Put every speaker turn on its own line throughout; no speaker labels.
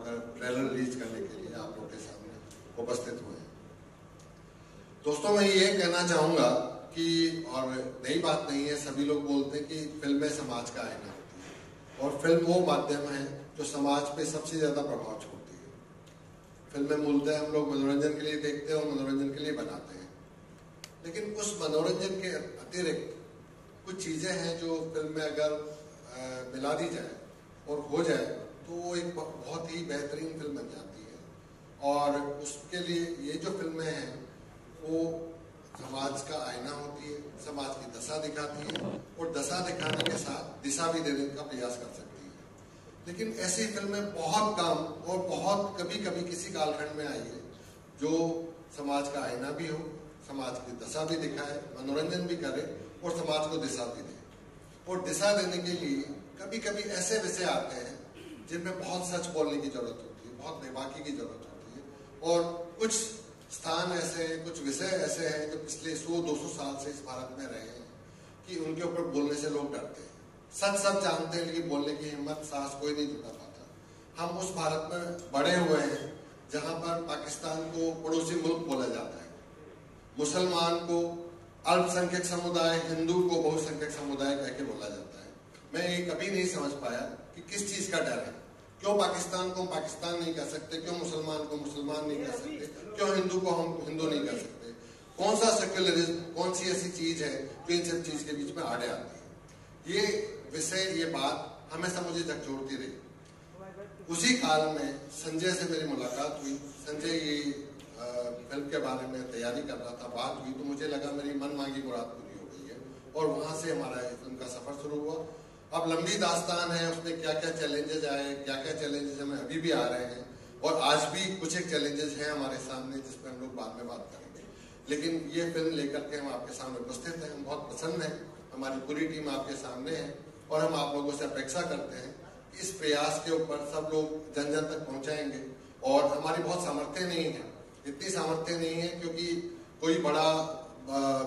पर trailer release करने के लिए आप लोगों के सामने उपस्थित हुए हैं। दोस्तों, मैं ये कहना चाहूँगा कि, और नई बात नहीं है, सभी लोग बोलते हैं कि फिल्में समाज का आईना होती है और फिल्म वो माध्यम है जो समाज पे सबसे ज़्यादा प्रभाव छोड़ती है। फिल्में मूलतः हम लोग मनोरंजन के लिए देखते हैं और मनोरंजन के लिए बनाते हैं, लेकिन उस मनोरंजन के अतिरिक्त कुछ चीज़ें हैं जो फिल्म में अगर मिला दी जाए और हो जाए तो वो एक बहुत ही बेहतरीन फिल्म बन जाती है। और उसके लिए ये जो फिल्में हैं वो समाज का आईना होती है, समाज की दशा दिखाती है और दशा दिखाने के साथ दिशा भी देने का प्रयास कर सकती है। लेकिन ऐसी फिल्में बहुत कम और बहुत कभी कभी किसी कालखंड में आई है जो समाज का आईना भी हो, समाज की दशा भी दिखाए, मनोरंजन भी करे और समाज को दिशा भी दे। और दिशा देने के लिए कभी कभी ऐसे विषय आते हैं जिनमें बहुत सच बोलने की जरूरत होती है, बहुत बेबाकी की जरूरत होती है। और कुछ स्थान ऐसे हैं, कुछ विषय ऐसे हैं जो पिछले 100-200 साल से इस भारत में रहे हैं कि उनके ऊपर बोलने से लोग डरते हैं। सच सब जानते हैं लेकिन बोलने की हिम्मत, साहस कोई नहीं जुटा पाता। हम उस भारत में बड़े हुए हैं जहां पर पाकिस्तान को पड़ोसी मुल्क बोला जाता है, मुसलमान को अल्पसंख्यक समुदाय, हिंदू को बहुसंख्यक समुदाय कह के बोला जाता है। मैं ये कभी नहीं समझ पाया कि किस चीज का डर है। क्यों पाकिस्तान को हम पाकिस्तान नहीं कह सकते, क्यों मुसलमान को मुसलमान नहीं कह सकते, क्यों हिंदू को हम हिंदू नहीं कह सकते। कौन सा सेक्युलरिज्म, कौन सी ऐसी चीज है जो इन सब चीज के बीच में आड़े आती है। ये विषय, ये बात हमेशा मुझे झकझोरती रही। उसी काल में संजय से मेरी मुलाकात हुई। संजय ये फिल्म के बारे में तैयारी कर रहा था, बात हुई तो मुझे लगा मेरी मन मांगी मुराद पूरी हो गई है और वहां से हमारा फिल्म का सफर शुरू हुआ। अब लंबी दास्तान है, उसमें क्या क्या चैलेंजेस आए, क्या क्या चैलेंजेस हमें अभी भी आ रहे हैं और आज भी कुछ एक चैलेंजेस हैं हमारे सामने जिस पर हम लोग बाद में बात करेंगे। लेकिन ये फिल्म लेकर के हम आपके सामने उपस्थित हैं, हम बहुत प्रसन्न हैं, हमारी पूरी टीम आपके सामने है और हम आप लोगों से अपेक्षा करते हैं कि इस प्रयास के ऊपर सब लोग जन जन तक पहुंचाएंगे। और हमारी बहुत सामर्थ्य नहीं है, इतनी सामर्थ्य नहीं है क्योंकि कोई बड़ा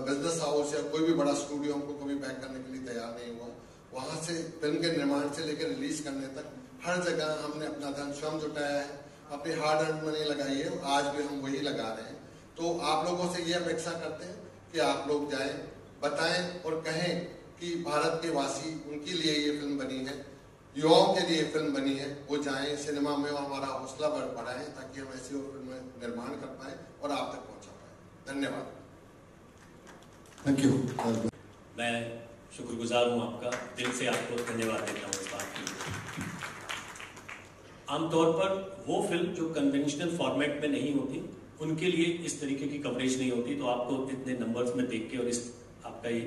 बिजनेस हाउस या कोई भी बड़ा स्टूडियो हमको कभी बैक करने के लिए तैयार नहीं हुआ। वहां से फिल्म के निर्माण से लेकर रिलीज करने तक हर जगह हमने अपना धन स्वयं जुटाया है, अपनी हार्ड अर्न मनी लगाई है, आज भी हम वही लगा रहे हैं। तो आप लोगों से ये अपेक्षा करते हैं कि आप लोग जाएं, बताएं और कहें कि भारत के वासी, उनके लिए ये फिल्म बनी है, युवाओं के लिए फिल्म बनी है, वो जाएं सिनेमा में और हमारा हौसला बढ़ाएं ताकि हम ऐसी और फिल्में निर्माण कर पाए और आप तक पहुंचा पाए। धन्यवाद।
Thank you.
मैं शुक्रगुजार हूँ आपका, दिल से आपको धन्यवाद देता हूँ इस बात के लिए। आमतौर पर वो फिल्म जो कन्वेंशनल फॉर्मेट में नहीं होती उनके लिए इस तरीके की कवरेज नहीं होती, तो आपको इतने नंबर्स में देख के और इस आपका ये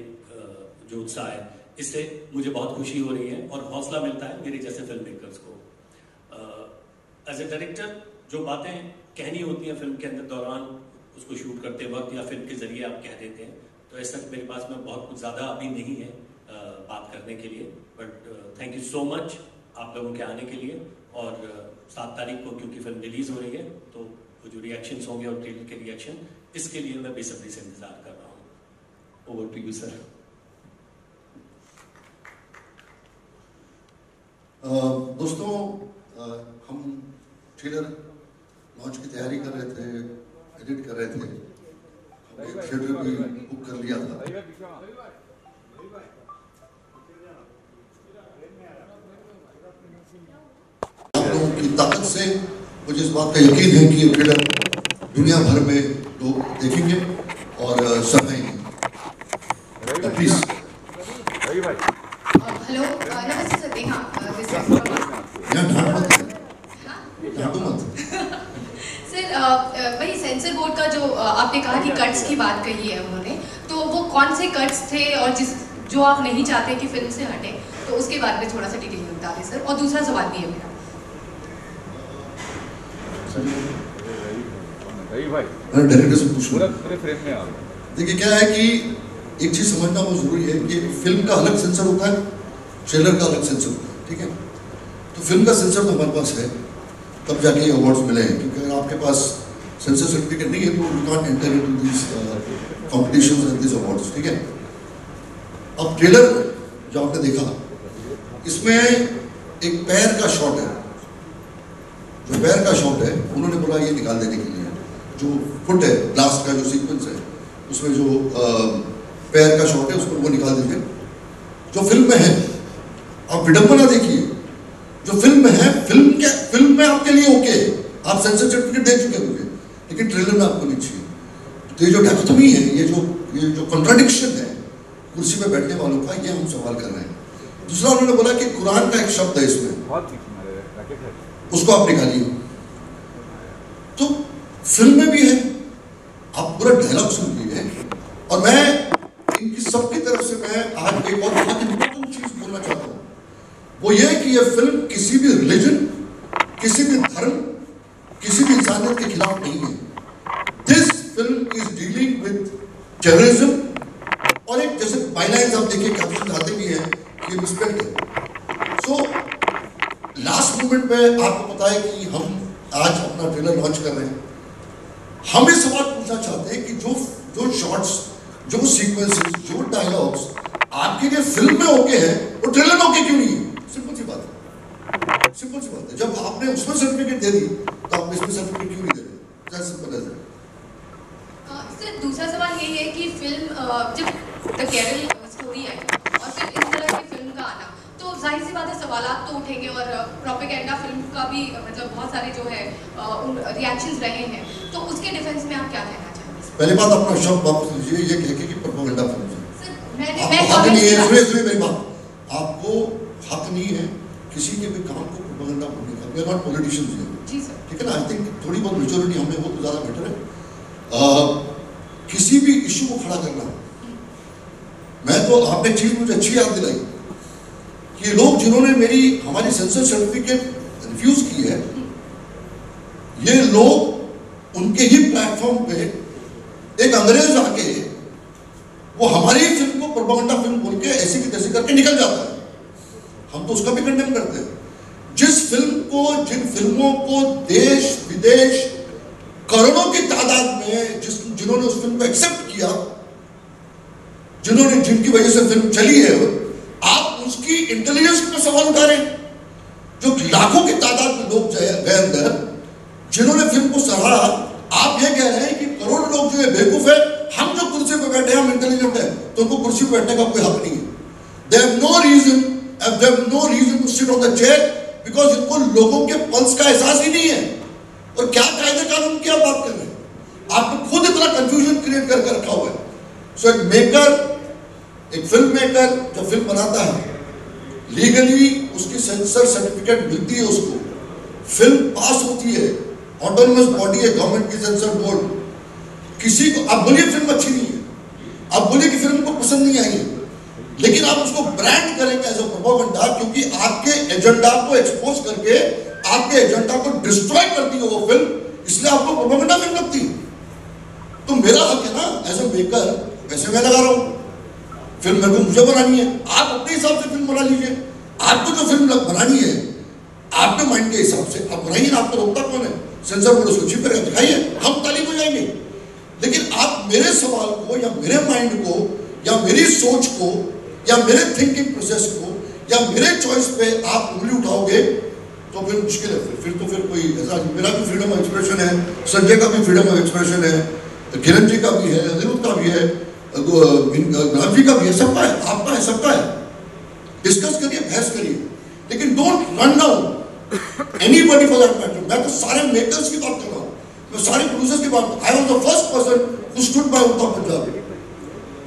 जो उत्साह है इससे मुझे बहुत खुशी हो रही है और हौसला मिलता है मेरे जैसे फिल्म मेकर्स को। एज ए डायरेक्टर जो बातें कहनी होती हैं फिल्म के अंदर दौरान उसको शूट करते वक्त या फिल्म के जरिए आप कह देते हैं, तो ऐसा मेरे पास में बहुत कुछ ज़्यादा अभी नहीं है बात करने के लिए। But thank you so much आप लोगों के आने के लिए। और 7 तारीख को क्योंकि फिल्म रिलीज हो रही है तो वो जो रिएक्शंस होंगे और ट्रेलर के रिएक्शन, इसके लिए मैं बेसब्री से इंतजार कर रहा हूँ। Over to you sir.
दोस्तों, हम ट्रेलर लॉन्च की तैयारी कर रहे थे, एडिट कर रहे थे, हमने थिएटर भी बुक कर लिया था। आप लोगों की ताकत से मुझे इस बात का यकीन है कि ये ट्रेलर दुनिया भर में लोग देखेंगे और सराहेंगे। प्लीज।
हेलो, नमस्ते सर। सर, वही सेंसर बोर्ड का जो आपने कहा कि कट्स की बात कही है उन्होंने, तो वो कौन से कट्स थे और जो आप नहीं चाहते कि फिल्म से हटे, तो उसके बारे में थोड़ा सा डिटेल में बता दें सर। और दूसरा सवाल भी है मेरा।
डायरेक्टर से पूछूंगा। देखिए क्या है कि एक चीज समझना बहुत जरूरी है कि फिल्म का अलग सेंसर होता है, ट्रेलर का अलग सेंसर होता है, ठीक है। तो फिल्म का सेंसर तो हमारे पास है, तब जाके अवार्ड्स मिले हैं, क्योंकि अगर आपके पास सेंसर सर्टिफिकेट नहीं है तो you can't enter into this competitions and this awards, ठीक है। अब ट्रेलर जो आपने देखा, इसमें एक पैर का शॉट है, जो पैर का शॉट है उन्होंने बोला ये निकाल देने के लिए, जो फुट है लास्ट का जो सीक्वेंस है उसमें जो पैर का शॉट है उसको वो निकाल देंगे। जो फिल्म में है, आप विडंबना देखिए, जो फिल्म में है, फिल्म में आपके लिए ओके, आप सेंसर सर्टिफिकेट दे चुके होंगे, लेकिन ट्रेलर में आपको नहीं चाहिए। तो ये जो डायकोटोमी है, ये जो कॉन्ट्राडिक्शन है कुर्सी पे बैठने वालों का, ये हम सवाल कर रहे हैं। दूसरा उन्होंने बोला कि कुरान का एक शब्द है इसमें, उसको आप निकालिए। तो फिल्म में भी है, आप पूरा डायलॉग सुन लीजिए। और मैं इनकी सबकी तरफ से मैं आज एक और बहुत इंपॉर्टेंट चीज बोलना चाहता हूँ, वो ये है कि ये फिल्म किसी भी रिलीजन, किसी भी धर्म, किसी भी इंसानियत के खिलाफ नहीं है। This film is dealing with terrorism. और एक जैसे बाइलाइंस आप देखिए, कैप्शन आते भी हैं कि रिस्पेक्ट है। सो लास्ट मोमेंट में आपको पता है कि हम आज अपना ट्रेलर लॉन्च कर रहे हैं। हम ये सवाल पूछना चाहते हैं कि जो शॉट्स, जो सीक्वेंसेस, जो डायलॉग्स आपके लिए फिल्म में ओके है, वो ट्रेलर में ओके क्यों नहीं है? सिंपल सी बात है, सिंपल सी बात है। जब आपने उसमें सर्टिफिकेट दे दी तो आप इसमें सर्टिफिकेट क्यों नहीं दे रहे? सिंपल है।
सर दूसरा सवाल यही है कि फिल्म जब द कैरल स्टोरी है और फिर इस तरह की फिल्म का आना, तो जाहिर सी बात है सवालात तो उठेंगे और प्रोपेगेंडा फिल्म का भी मतलब बहुत सारे जो है रिएक्शंस रहे हैं, तो उसके डिफेंस में आप क्या कहना चाहेंगे?
पहली बात अपना शब्द वापस लीजिए, ये कह के कि प्रोपेगेंडा फिल्म है।
आपको
हक नहीं है, सुनिए मेरी बात, आपको हक नहीं है किसी के भी काम को प्रोपेगेंडा बोलने का। We are not politicians here,
जी सर, ठीक
है ना? आई थिंक थोड़ी बहुत मेजोरिटी हमें हो तो ज़्यादा बेटर है। किसी भी इशू को खड़ा करना, मैं तो आपने चीज मुझे अच्छी याद दिलाई कि लोग जिन्होंने हमारी सेंसर सर्टिफिकेट रिफ्यूज की है, ये लोग उनके ही प्लेटफॉर्म पे एक अंग्रेज आके वो हमारी फिल्म को प्रोपेगेंडा फिल्म बोल के ऐसे की तैसे करके निकल जाता है। हम तो उसका भी कंडेम करते हैं। जिन फिल्मों को देश विदेश करोड़ों की तादाद में जिन्होंने उस फिल्म को एक्सेप्ट किया, जिनकी वजह से फिल्म चली है, आप उसकी इंटेलिजेंस पर सवाल उठा रहे हैं। जो लाखों की तादाद में लोग गए अंदर, जिन्होंने फिल्म को सराहा, आप ये कह रहे हैं कि करोड़ लोग जो है बेवकूफ है, हम जो कुर्सी पे बैठे हैं हम इंटेलिजेंट है, तो उनको कुर्सी पे बैठने का कोई हक नहीं है। They have no reason to sit on the chair because इनको लोगों के पल्स का एहसास ही नहीं है। और क्या कायदे कानून की आप बात कर रहे हैं? आपने खुद इतना कंफ्यूजन क्रिएट करके रखा हुआ है। सो एक फिल्म मेकर जब फिल्म बनाता है, लीगली उसकी सेंसर सर्टिफिकेट मिलती है, उसको फिल्म पास होती है, ऑटोनमस बॉडी है गवर्नमेंट की सेंसर बोर्ड। किसी को आप बोलिए फिल्म अच्छी नहीं है, आप बोलिए कि फिल्म को पसंद नहीं आई है, लेकिन आप उसको ब्रांड करेंगे एज अ प्रोपेगेंडा, क्योंकि आपके एजेंडा को एक्सपोज करके आपके एजेंडा को डिस्ट्रॉय करती है वो फिल्म, इसलिए आपको प्रोपेगेंडा फिल्म लगती है। तो मेरा हक है ना एज अ मेकर, पैसे मैं लगा रहा हूँ, फिल्म मेरे को मुझे बनानी है, आप अपने हिसाब से फिल्म बना लीजिए। आपको जो फिल्म बनानी है आपके माइंड के हिसाब से आप बनाइए, आपको रोकता कौन है? सेंसर बोर्ड उसको छिप कर दिखाइए, हम ताली बजाएंगे। लेकिन आप मेरे सवाल को या मेरे माइंड को या मेरी सोच को या मेरे थिंकिंग प्रोसेस को या मेरे चॉइस पे आप उंगली उठाओगे तो फिर मुश्किल है। फिर कोई ऐसा, मेरा भी फ्रीडम ऑफ एक्सप्रेशन है, संजय का भी फ्रीडम ऑफ एक्सप्रेशन है, किरण जी का भी है, अनिरुद्ध का भी है, गुलाब जी का भी है, सबका है, आपका है, सबका है। डिस्कस करिए, बहस करिए, लेकिन don't run down anybody for that matter. मैं तो सारे मेकर्स की बात कर रहा हूँ, मैं सारे प्रोड्यूसर्स की बात। I was the first person who stood by उड़ता पंजाब।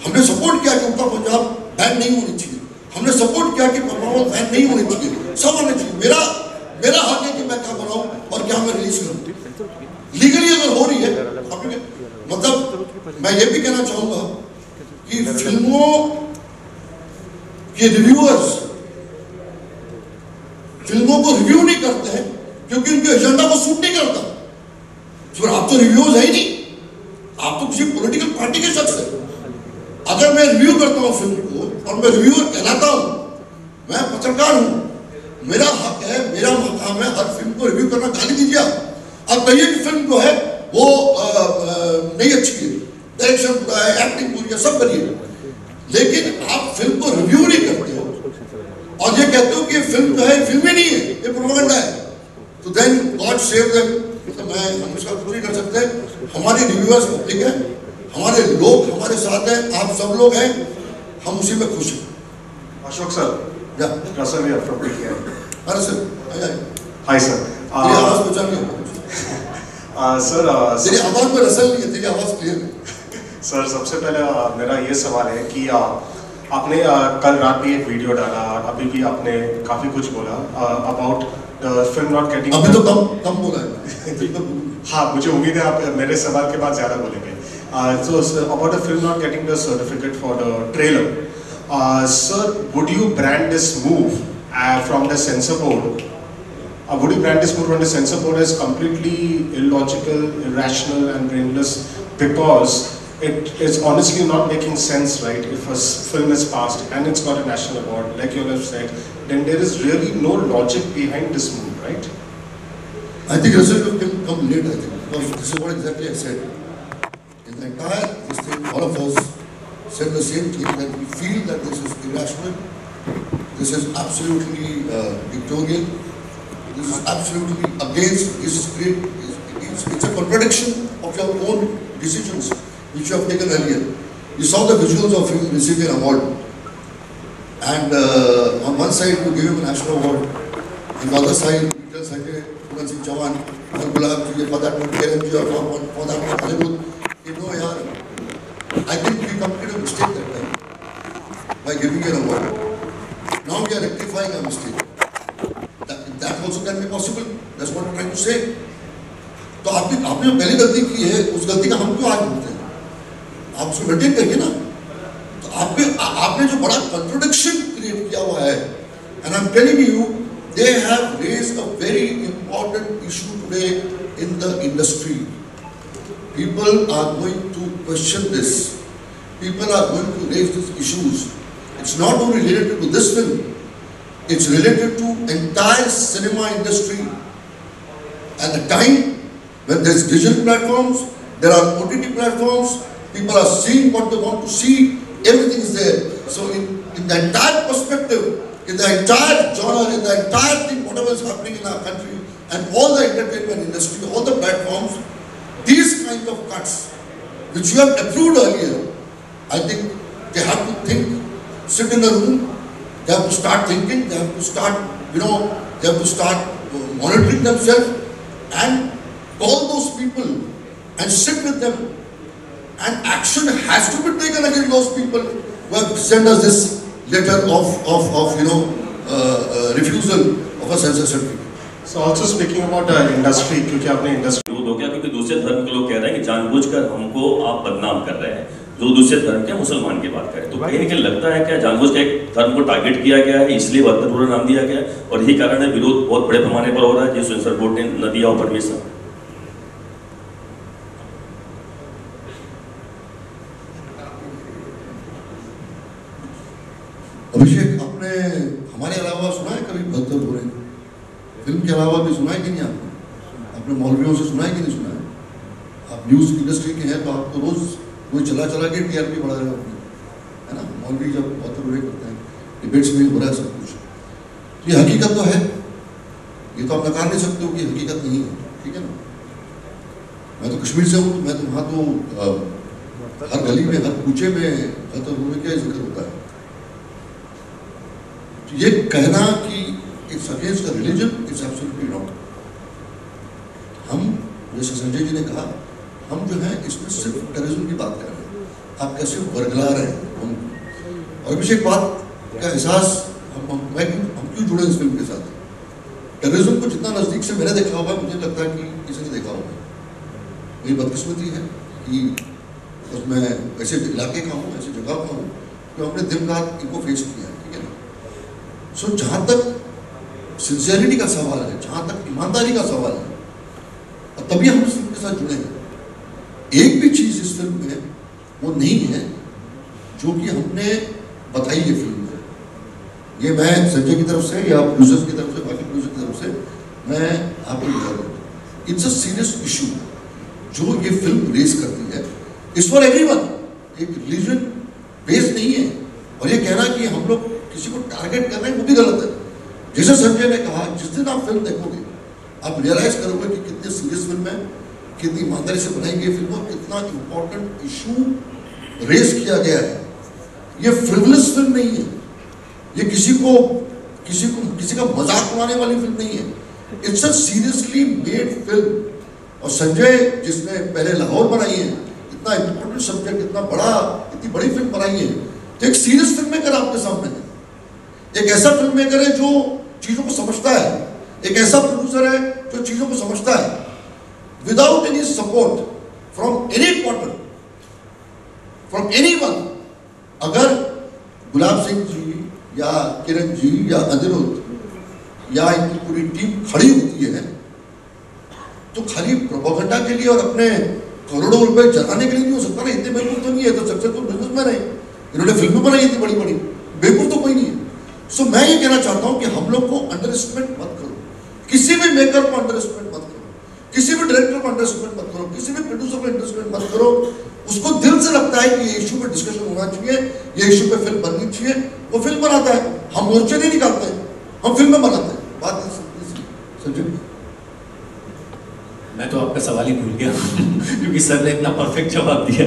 हमने सपोर्ट किया कि उड़ता पंजाब बैन नहीं होनी चाहिए, हमने सपोर्ट किया कि परफॉर्मेंस बैन नहीं होनी चाहिए, सब होने चाहिए। मेरा हक है कि मैं क्या बनाऊं और क्या मैं रिलीज करूं। लीगली अगर हो रही है, मतलब मैं ये भी कहना चाहूंगा कि फिल्मों के रिव्यूअर्स फिल्मों को रिव्यू नहीं करते हैं क्योंकि उनके एजेंडा को सूट नहीं करता। फिर आप तो रिव्यूअर्स है ही नहीं, आप तो किसी पॉलिटिकल पार्टी के शख्स है। अगर मैं रिव्यू करता हूं फिल्म को और मैं रिव्यूअर कहलाता हूं, मैं पत्रकार हूं, मेरा हक है, मेरा मकाम है हर फिल्म को रिव्यू करना। गाली दीजिए आप कहिए कि फिल्म जो है वो नहीं अच्छी है, डायरेक्शन बुरा है, एक्टिंग बुरी है, सब करिए, लेकिन आप फिल्म को रिव्यू नहीं करते हो और ये कहते हो कि फिल्म जो है फिल्म ही नहीं है, ये प्रोपेगेंडा है। तो देन गॉड सेव देम। तो हम उसका कुछ नहीं कर सकते। हमारे रिव्यूअर्स पब्लिक है, हमारे लोग हमारे साथ हैं, आप सब लोग हैं, हम उसी में खुश हैं।
अशोक सर,
या
रसल हियर फ्रॉम पीटीआई।
अरे सर,
हाय सर।
तेरी आवाज पहचान नहीं
सर
तेरी आवाज में रसल नहीं है, तेरी आवाज क्लियर है।
सर सबसे पहले मेरा ये सवाल है कि आपने कल रात भी एक वीडियो डाला, अभी भी आपने काफ़ी कुछ बोला about the film not getting.
अभी तो कम बोला है।
हाँ, मुझे उम्मीद है आप मेरे सवाल के बाद ज़्यादा बोलेंगे। So about the film not getting the certificate for the trailer, sir, would you brand this move from the censor board? Would you brand this move from the censor board as completely illogical, irrational, and brainless, because it is honestly not making sense, right? If a film is passed and it's got a national award, like you have said, then there is really no logic behind this move, right?
I think result will come late. I think because this is what exactly I said. In the entire this thing, all of us said the same thing, that we feel that this is irrational, this is absolutely dictatorial, this is absolutely against, this is great, it's a contradiction of your own decisions which you have taken earlier. You saw the visuals of him receiving an award, and on one side you give him a national award, on the other side you tell Sanjay Puran Singh Chauhan or Gulab ji for that one, Kerem ji or for that one, Hollywood. You know, yaar, I think we committed a mistake that time by giving an award. Now we are rectifying a mistake. That also can be possible. That's what I'm trying to say. तो आपने जो पहली गलती की है, उस गलती का हम क्यों आज बोलते हैं? आप उसको मेंटेन करिए ना। तो आपने जो बड़ा contradiction क्रिएट किया हुआ है, and I'm telling you, they have raised a very important issue today in the industry. People are going to question this. People are going to raise these issues. It's not only related to this film, it's related to entire cinema industry. At the time when there's digital platforms, there are OTT platforms, people are seeing what they want to see, everything is there. So in the entire perspective, in the entire genre, in the entire thing, whatever is happening in our country, and all the entertainment industry, all the platforms, these kinds of cuts, which you have approved earlier, I think they have to think, sit in a room, they have to start thinking, they have to start, they have to start monitoring themselves and call those people and sit with them. And action has to be taken against those people who have sent us this letter of refusal of a censorship certificate.
So also speaking about the industry, क्योंकि आपने industry
विरोध हो गया क्योंकि दूसरे धर्म के लोग कह रहे हैं कि जानबूझकर हमको आप बदनाम कर रहे हैं, जो दूसरे धर्म के मुसलमान की बात करें। तो कहीं ना कहीं लगता है क्या जानबूझ के एक धर्म को टारगेट किया गया है, इसलिए बदतमीज नाम दिया गया है, और यही कारण है विरोध बहुत बड़े पैमाने पर हो रहा है, जो सेंसर बोर्ड ने न दिया हो परमिशन।
अभिषेक, आपने हमारे अलावा सुना है कभी बदतर हो रहे? फिल्म के अलावा भी सुना है कि नहीं आपने? आपने मौलवियों से सुना है कि नहीं सुना है? आप न्यूज़ इंडस्ट्री के हैं तो आपको रोज कोई चला के टीआरपी बढ़ा रहे हो अपनी, है ना? मौलवी जब बदतर हो रहे करते हैं, डिबेट्स में हो रहा है सब कुछ, तो ये हकीकत तो है, ये तो आप नकार नहीं सकते हो कि हकीकत नहीं है, ठीक है ना? मैं तो कश्मीर से हूँ, तो मैं तो वहाँ तो हर गली में, हर कूचे में बदतर होने का जिक्र होता है। तो ये कहना कि it's against the religion, it's absolutely wrong. हम, जैसे संजय जी ने कहा, हम जो है इसमें सिर्फ टेररिज्म की बात कर रहे हैं, आप कैसे बरगला रहे हैं। और अभिषेक, बात का एहसास हम क्यों जुड़े इस फिल्म के साथ? टेररिज्म को जितना नज़दीक से मैंने देखा होगा, मुझे लगता है कि किसी ने देखा होगा। मेरी बदकिस्मती है कि बस मैं ऐसे इलाके का हूँ, ऐसी जगह का हूँ, तो अपने दिन रात इनको फेस किया है, ठीक है ना? सो जहाँ तक सिंसियरिटी का सवाल है, जहाँ तक ईमानदारी का सवाल है, और तभी हम इस फिल्म के साथ जुड़े हैं। एक भी चीज़ इस फिल्म में वो नहीं है जो कि हमने बताई है फिल्म में। ये मैं संजय की तरफ से या प्रोड्यूसर्स की तरफ से, बाकी प्रोड्यूसर की तरफ से मैं आपको बता रहा हूँ, इट्स अ सीरियस इशू जो ये फिल्म रेज करती है। इट्स फॉर एवरीवन, एक रिलीजन बेस्ड नहीं है। और ये कहना कि हम लोग किसी को टारगेट कर रहे हैं, वो भी गलत है। जैसे संजय ने कहा, जिस दिन आप फिल्म देखोगे आप रियलाइज करोगे कि कितनी सीरियस फिल्म है, कितनी ईमानदारी से बनाई गई फिल्म और कितना इंपॉर्टेंट इशू रेज किया गया है। ये फ्रिवलेस फिल्म नहीं है, ये किसी का मजाक उड़ाने वाली फिल्म नहीं है। It's a seriously made film. और संजय जिसने पहले लाहौर बनाई है, इतना इंपॉर्टेंट सब्जेक्ट, इतनी बड़ी फिल्म बनाई है, तो एक सीरियस फिल्म मेकर आपके सामने है, एक ऐसा फिल्म मेकर है जो चीजों को समझता है, एक ऐसा प्रोड्यूसर है जो चीजों को समझता है, without any support from any quarter, from anyone. अगर गुलाब सिंह जी या किरण जी या अनिरुद्ध या इनकी पूरी टीम खड़ी होती है तो खाली प्रोपेगेंडा के लिए और अपने करोड़ों रुपए जलाने के लिए नहीं हो सकता ना। इतने बेवकूफ तो नहीं है, तो सक्सेसफुल बिजनेसमैन है, इन्होंने फिल्में बनाई इतनी बड़ी बड़ी, बेवकूफ तो कोई नहीं है। सो मैं ये कहना चाहता हूं कि हम लोग को अंडर एस्टिमेट मत करो, किसी भी मेकर को अंडर एस्टिमेट मत करो, किसी भी डायरेक्टर को अंडर एस्टिमेट मत करो, किसी भी प्रोड्यूसर को अंडर एस्टिमेट मत करो। उसको दिल से लगता है कि ये इशू पे डिस्कशन होना चाहिए, ये इशू पे फिल्म बननी चाहिए, वो फिल्म बनाता है। हम मोर्चे नहीं निकालते हैं, हम फिल्में बनाते हैं। बात समझे?
मैं तो आपका सवाल ही भूल गया क्योंकि सर ने इतना परफेक्ट जवाब दिया।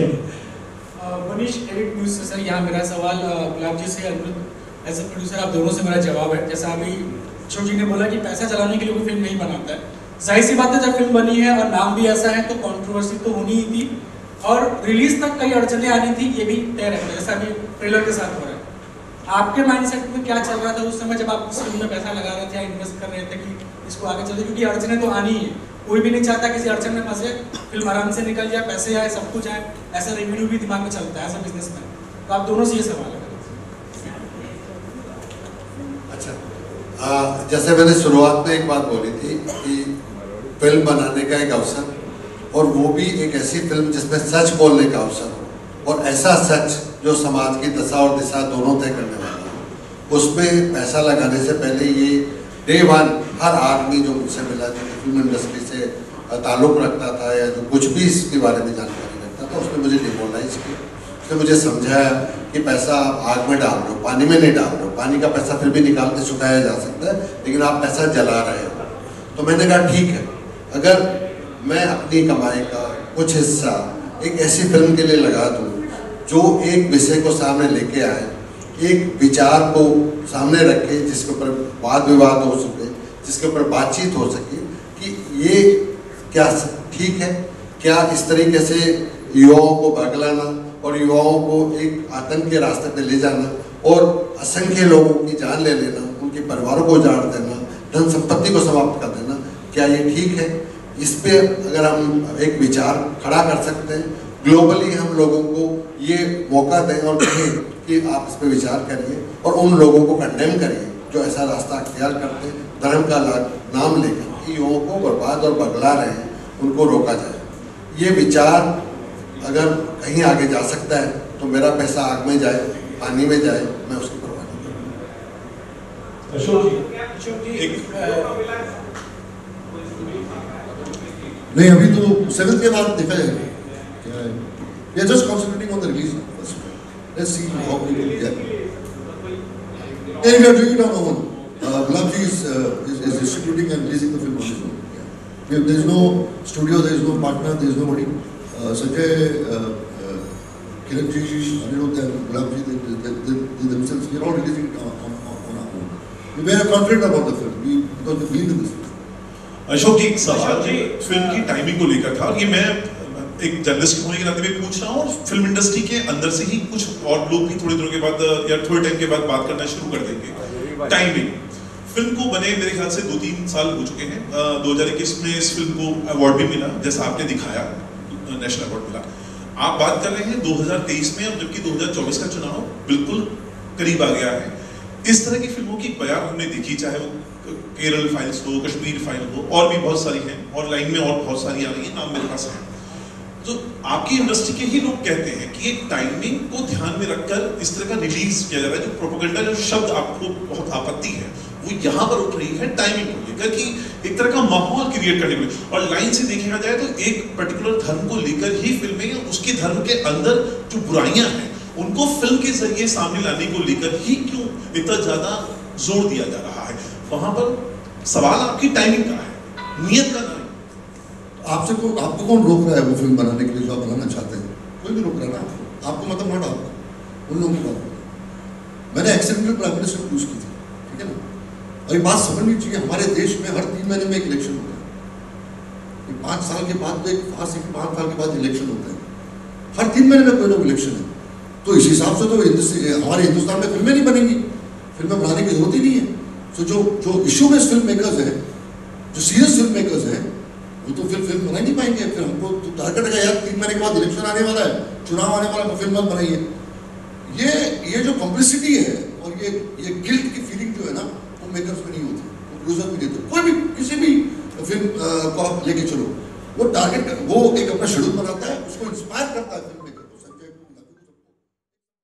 मनीष एडिट न्यूज़ से सर, यहाँ मेरा सवाल गुलाब जी से, एज ए प्रोड्यूसर आप दोनों से मेरा जवाब है। जैसा अभी अशोक जी ने बोला कि पैसा चलाने के लिए कोई फिल्म नहीं बनाता है, जाहिर सी बात है जब फिल्म बनी है और नाम भी ऐसा है तो कंट्रोवर्सी तो होनी ही थी और रिलीज तक कई अड़चने आनी थी, ये भी तय रहता है, जैसा अभी ट्रेलर के साथ हो रहा है। आपके माइंडसेट में क्या चल रहा था उस समय जब आप इस फिल्म में पैसा लगा रहे थे या इन्वेस्ट कर रहे थे कि इसको आगे चले, क्योंकि अड़चने तो आनी ही है, कोई भी नहीं चाहता किसी अड़चन में फंसे, फिल्म आराम से निकल जाए, पैसे आए, सब कुछ आए, ऐसा रेवेन्यू भी दिमाग में चलता है एज अ बिजनेसमैन। तो आप दोनों से ये सवाल है।
अच्छा, जैसे मैंने शुरुआत में एक बात बोली थी कि फिल्म बनाने का एक अवसर, और वो भी एक ऐसी फिल्म जिसमें सच बोलने का अवसर हो, और ऐसा सच जो समाज की दशा और दिशा दोनों तय करने वाला हो। उसमें पैसा लगाने से पहले ये डे वन हर आदमी जो मुझसे मिला, जो फिल्म इंडस्ट्री से ताल्लुक़ रखता था या जो कुछ भी इसके बारे में जानकारी रखता था, उसने मुझे डिमोरलाइज किया। उसने मुझे समझाया कि पैसा आप आग में डाल रहे हो, पानी में नहीं डाल रहे हो, पानी का पैसा फिर भी निकाल के सुखाया जा सकता है, लेकिन आप पैसा जला रहे हो। तो मैंने कहा ठीक है, अगर मैं अपनी कमाई का कुछ हिस्सा एक ऐसी फिल्म के लिए लगा दूँ जो एक विषय को सामने लेके आए, एक विचार को सामने रखे, जिसके ऊपर वाद विवाद हो सके, जिसके ऊपर बातचीत हो सके कि ये क्या ठीक है, क्या इस तरीके से युवाओं को बगलाना और युवाओं को एक आतंक के रास्ते पे ले जाना और असंख्य लोगों की जान ले लेना, उनके परिवारों को उजाड़ देना, धन संपत्ति को समाप्त कर देना, क्या ये ठीक है? इस पे अगर हम एक विचार खड़ा कर सकते हैं, ग्लोबली हम लोगों को ये मौका दें और कहें कि आप इस पे विचार करिए और उन लोगों को कंडेम करिए जो ऐसा रास्ता अख्तियार करते हैं, धर्म का नाम लेकर कि युवाओं को बर्बाद और बगला रहे हैं, उनको रोका जाए। ये विचार अगर कहीं आगे जा सकता है तो मेरा पैसा आग में जाए, पानी में जाए, मैं उसकी परवाह नहीं करूँगा।
नहीं, अभी तो 7th के बाद देखा जाएगा। We are just concentrating on the release first. Let's see how people react. And we are doing it on our own. Gulab ji is distributing and releasing the film on his own. Yeah. There is no studio, there is no partner, there is nobody. Sanjay, Kiran ji, Anirudh and Gulab ji, they themselves, we are all releasing it on our own. We are confident about the film because we believe in this film.
Ashok जी, सवाल जी film की timing को लेकर था। ये मैं एक journalist होने के नाते भी पूछ रहा हूँ और फिल्म इंडस्ट्री के अंदर से ही कुछ और लोग भी थोड़े दिनों के बाद या थोड़े टाइम के बाद बात करना शुरू कर देंगे। टाइमिंग फिल्म को बने मेरे ख्याल से 2-3 साल हो चुके हैं। 2021 में इस फिल्म को अवार्ड भी मिला, जैसा आपने दिखाया, नेशनल अवार्ड मिला। आप बात कर रहे हैं 2023 में, अब जबकि 2024 का चुनाव बिल्कुल करीब आ गया है। इस तरह की फिल्मों की बयान हमने देखी, चाहे वो केरल फाइल्स हो, कश्मीर फाइल हो, और भी बहुत सारी हैं, और लाइन में और बहुत सारी आ रही है, नाम मेरे पास है। तो आपकी इंडस्ट्री के ही लोग कहते हैं कि एक टाइमिंग को ध्यान में रखकर इस तरह का रिलीज किया जा रहा है। जो प्रोपेगेंडा, जो शब्द आपको बहुत आपत्ति है, वो यहाँ पर उठ रही है टाइमिंग को लेकर कि एक तरह का माहौल क्रिएट करने के लिए। और लाइन से देखा जाए तो एक पर्टिकुलर धर्म को लेकर ही फिल्में, उसके धर्म के अंदर जो बुराइयां हैं उनको फिल्म के जरिए सामने लाने को लेकर ही क्यों इतना ज्यादा जोर दिया जा रहा है? वहां पर सवाल आपकी टाइमिंग का है, नियत का नहीं।
आपको कौन रोक रहा है वो फिल्म बनाने के लिए जो आप बनाना चाहते हैं? कोई नहीं रोक रहा ना आपको, मतलब नॉट आपको, उन लोगों की बात। मैंने एक्सीडेंटल प्राइम मिनिस्टर चूज की थी, ठीक है ना। और ये बात समझनी चाहिए, हमारे देश में हर 3 महीने में एक इलेक्शन होता है। 5 साल के बाद तो 5 साल के बाद इलेक्शन होता है, हर 3 महीने में कोई ना कोई इलेक्शन है। तो इस हिसाब से तो हमारे हिंदुस्तान में फिल्में नहीं बनेंगी, फिल्में बनाने की जरूरत ही नहीं है। तो जो इशू बेस्ड फिल्म मेकर्स हैं, जो सीरियस फिल्म मेकर्स हैं, वो तो फिर फिल्म बना नहीं पाएंगे। फिर हमको तो टारगेट है यार 3 महीने के बाद इलेक्शन आने वाला है, चुनाव आने वाला है, फिल्म मत बनाइए। ये जो कॉम्प्लिसिटी है और ये गिल्ट की फीलिंग जो है ना, वो मेकर्स में नहीं होती, वो प्रोड्यूसर भी देते। कोई भी किसी भी फिल्म को आप लेके चलो, वो टारगेट वो एक अपना शेड्यूल बनाता है, उसको